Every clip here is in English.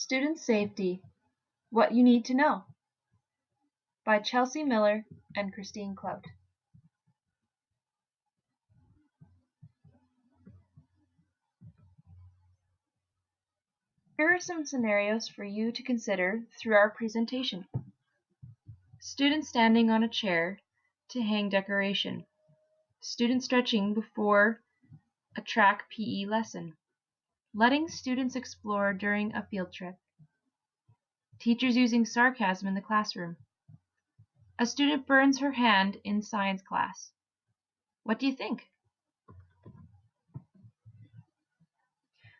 Student Safety: What You Need to Know by Chelsea Miller and Christine Clout. Here are some scenarios for you to consider through our presentation. Student standing on a chair to hang decoration. Student stretching before a track PE lesson. Letting students explore during a field trip. Teachers using sarcasm in the classroom. A student burns her hand in science class. What do you think?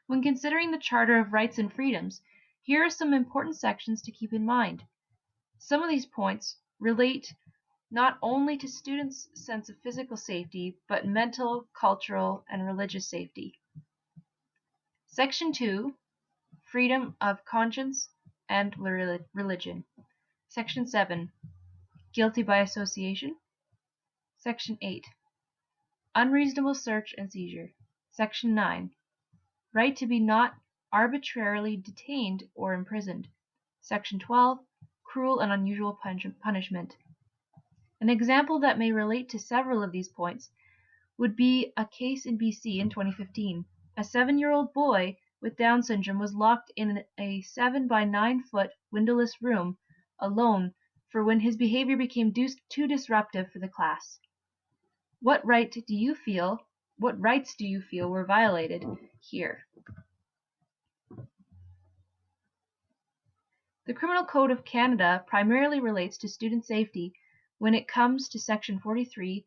When considering the Charter of Rights and Freedoms, here are some important sections to keep in mind. Some of these points relate not only to students' sense of physical safety, but mental, cultural, and religious safety. Section 2, Freedom of Conscience and Religion. Section 7, Guilty by Association. Section 8, Unreasonable Search and Seizure. Section 9, Right to be not arbitrarily detained or imprisoned. Section 12, Cruel and Unusual Punishment. An example that may relate to several of these points would be a case in BC in 2015. A 7-year-old boy with Down syndrome was locked in a 7 by 9 foot windowless room alone for when his behavior became too disruptive for the class. What rights do you feel were violated here? The Criminal Code of Canada primarily relates to student safety when it comes to Section 43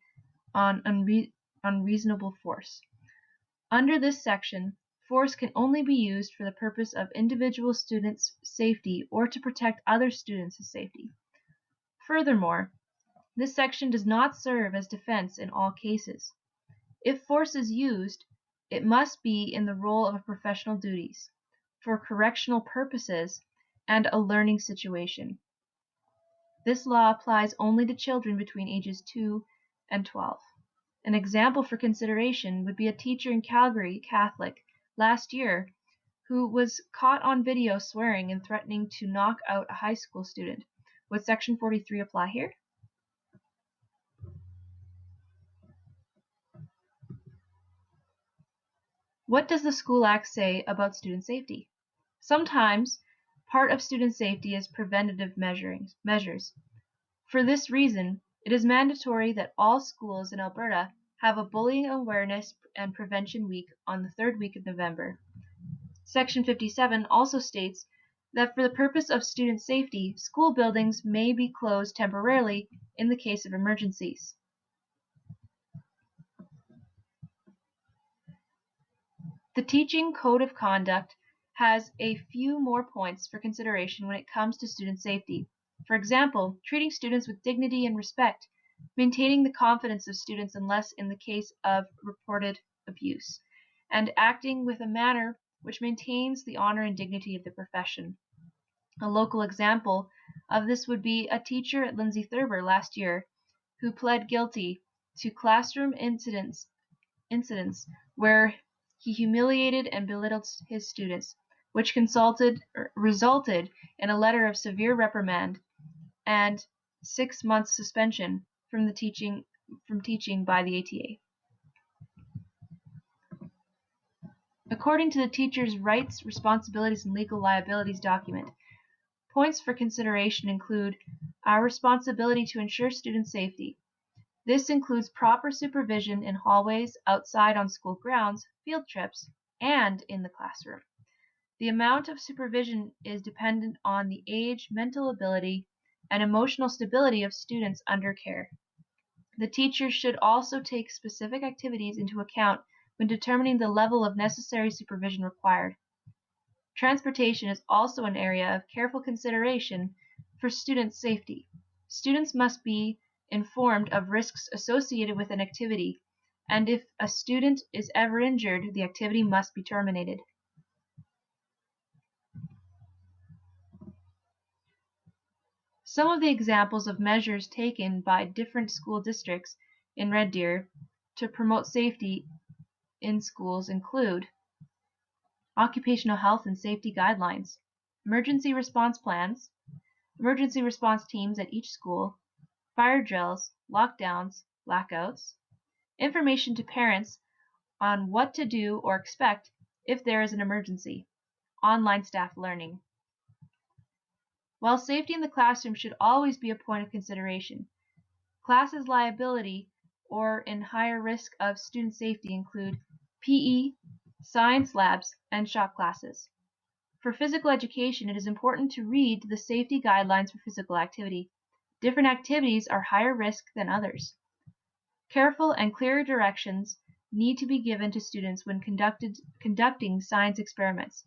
on unreasonable force. Under this section, force can only be used for the purpose of individual students' safety or to protect other students' safety. Furthermore, this section does not serve as defense in all cases. If force is used, it must be in the role of professional duties, for correctional purposes, and a learning situation. This law applies only to children between ages 2 and 12. An example for consideration would be a teacher in Calgary, Catholic, last year, who was caught on video swearing and threatening to knock out a high school student. Would Section 43 apply here? What does the School Act say about student safety? Sometimes, part of student safety is preventative measures. For this reason, it is mandatory that all schools in Alberta have a Bullying Awareness and Prevention Week on the 3rd week of November. Section 57 also states that for the purpose of student safety, school buildings may be closed temporarily in the case of emergencies. The Teaching Code of Conduct has a few more points for consideration when it comes to student safety. For example, treating students with dignity and respect, maintaining the confidence of students unless in the case of reported abuse, and acting with a manner which maintains the honor and dignity of the profession. A local example of this would be a teacher at Lindsay Thurber last year who pled guilty to classroom incidents where he humiliated and belittled his students, which resulted in a letter of severe reprimand and 6 months suspension from teaching by the ATA. According to the Teachers' Rights, Responsibilities, and Legal Liabilities document, points for consideration include our responsibility to ensure student safety. This includes proper supervision in hallways, outside on school grounds, field trips, and in the classroom. The amount of supervision is dependent on the age, mental ability, and emotional stability of students under care. The teachers should also take specific activities into account when determining the level of necessary supervision required. Transportation is also an area of careful consideration for student safety. Students must be informed of risks associated with an activity, and if a student is ever injured, the activity must be terminated. Some of the examples of measures taken by different school districts in Red Deer to promote safety in schools include occupational health and safety guidelines, emergency response plans, emergency response teams at each school, fire drills, lockdowns, blackouts, information to parents on what to do or expect if there is an emergency, online staff learning. While safety in the classroom should always be a point of consideration, classes liability or in higher risk of student safety include PE, science labs, and shop classes. For physical education, it is important to read the safety guidelines for physical activity. Different activities are higher risk than others. Careful and clear directions need to be given to students when conducting science experiments.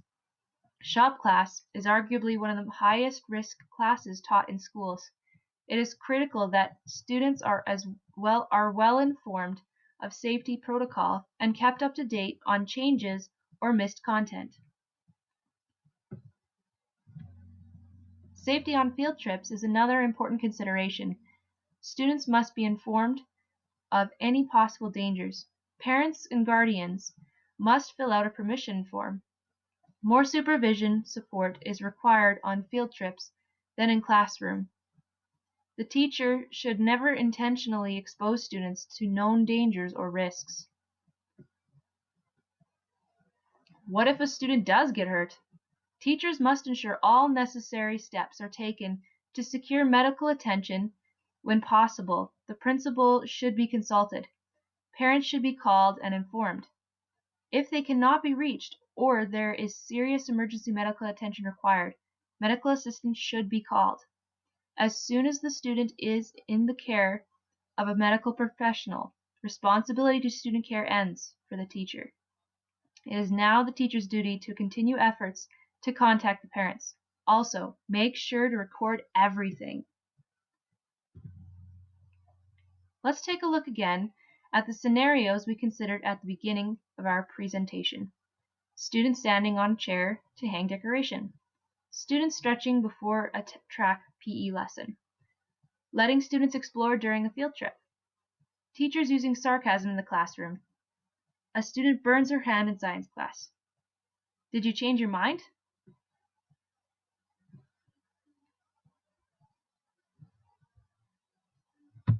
Shop class is arguably one of the highest risk classes taught in schools. It is critical that students are well informed of safety protocol and kept up to date on changes or missed content. Safety on field trips is another important consideration. Students must be informed of any possible dangers. Parents and guardians must fill out a permission form. More supervision support is required on field trips than in classroom. The teacher should never intentionally expose students to known dangers or risks. What if a student does get hurt? Teachers must ensure all necessary steps are taken to secure medical attention when possible. The principal should be consulted. Parents should be called and informed. If they cannot be reached or there is serious emergency medical attention required, medical assistance should be called. As soon as the student is in the care of a medical professional, responsibility to student care ends for the teacher. It is now the teacher's duty to continue efforts to contact the parents. Also, make sure to record everything. Let's take a look again at the scenarios we considered at the beginning of our presentation. Students standing on a chair to hang decoration. Students stretching before a track PE lesson. Letting students explore during a field trip. Teachers using sarcasm in the classroom. A student burns her hand in science class. Did you change your mind?